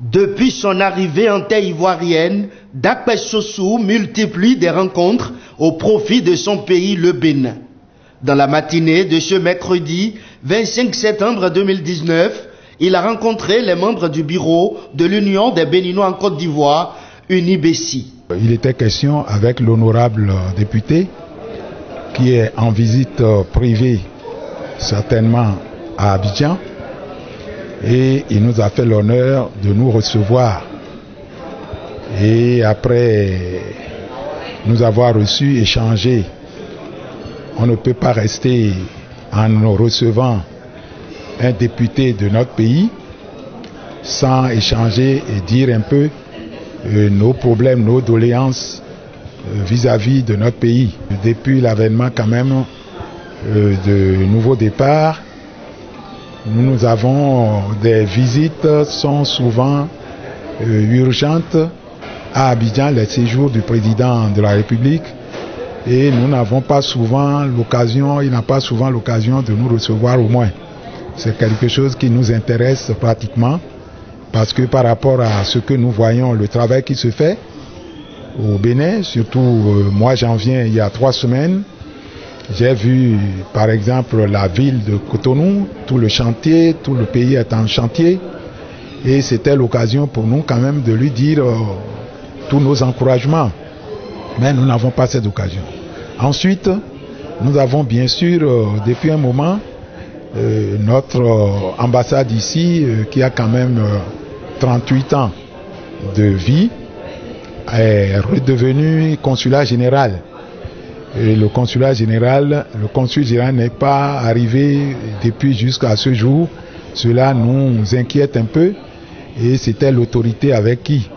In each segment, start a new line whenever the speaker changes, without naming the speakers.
Depuis son arrivée en terre ivoirienne, Dakpé Sossou multiplie des rencontres au profit de son pays, le Bénin. Dans la matinée de ce mercredi 25 septembre 2019, il a rencontré les membres du bureau de l'Union des Béninois en Côte d'Ivoire, UNIBESI.
Il était question avec l'honorable député qui est en visite privée certainement à Abidjan, et il nous a fait l'honneur de nous recevoir. Et après nous avoir reçus, échangé, on ne peut pas rester en recevant un député de notre pays sans échanger et dire un peu nos problèmes, nos doléances vis-à-vis de notre pays. Depuis l'avènement quand même de nouveaux départs, nous avons des visites sont souvent urgentes à Abidjan, les séjours du président de la République, et nous n'avons pas souvent l'occasion, il n'a pas souvent l'occasion de nous recevoir au moins. C'est quelque chose qui nous intéresse pratiquement, parce que par rapport à ce que nous voyons, le travail qui se fait au Bénin, surtout moi j'en viens il y a 3 semaines, j'ai vu par exemple la ville de Cotonou, tout le chantier, tout le pays est en chantier, et c'était l'occasion pour nous quand même de lui dire tous nos encouragements, mais nous n'avons pas cette occasion. Ensuite, nous avons bien sûr depuis un moment notre ambassade ici qui a quand même 38 ans de vie est redevenu consulat général. Et le consulat général, le consul général n'est pas arrivé depuis jusqu'à ce jour. Cela nous inquiète un peu, et c'était l'autorité avec qui.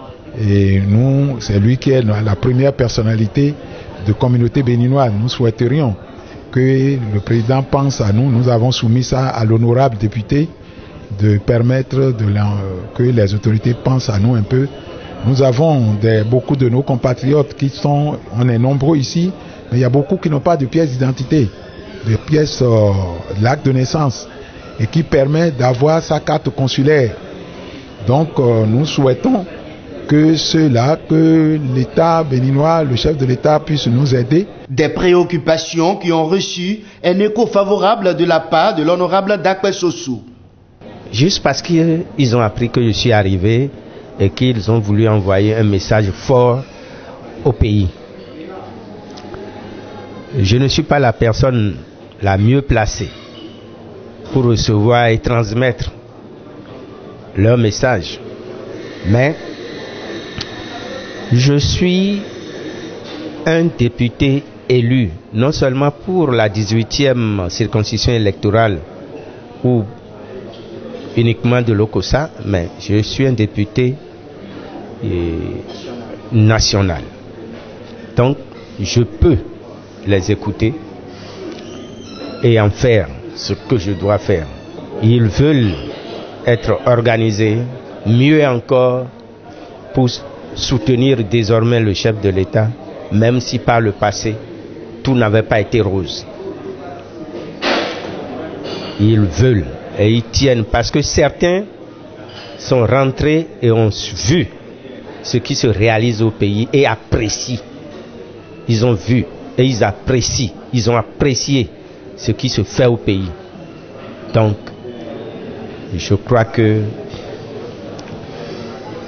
Et nous, c'est lui qui est la première personnalité de communauté béninoise. Nous souhaiterions que le président pense à nous. Nous avons soumis ça à l'honorable député, de permettre que les autorités pensent à nous un peu. Nous avons beaucoup de nos compatriotes qui sont, on est nombreux ici, mais il y a beaucoup qui n'ont pas de pièces d'identité, de pièces l'acte de naissance, et qui permet d'avoir sa carte consulaire. Donc nous souhaitons que l'État béninois, le chef de l'État puisse nous aider.
Des préoccupations qui ont reçu un écho favorable de la part de l'honorable Dakpé Sossou.
Juste parce qu'ils ont appris que je suis arrivé et qu'ils ont voulu envoyer un message fort au pays. Je ne suis pas la personne la mieux placée pour recevoir et transmettre leur message. Mais je suis un député élu, non seulement pour la 18e circonscription électorale ou uniquement de l'Okossa, mais je suis un député national. Donc, je peux les écouter et en faire ce que je dois faire. Ils veulent être organisés, mieux encore, pour soutenir désormais le chef de l'État, même si par le passé, tout n'avait pas été rose. Ils veulent et ils tiennent, parce que certains sont rentrés et ont vu ce qui se réalise au pays et apprécient. Ils ont vu et ils apprécient, ils ont apprécié ce qui se fait au pays. Donc, je crois que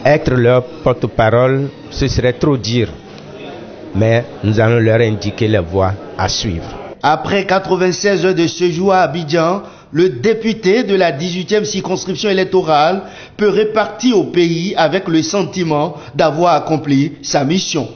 être leur porte-parole, ce serait trop dire. Mais nous allons leur indiquer les voies à suivre.
Après 96 heures de séjour à Abidjan, le député de la 18e circonscription électorale peut repartir au pays avec le sentiment d'avoir accompli sa mission.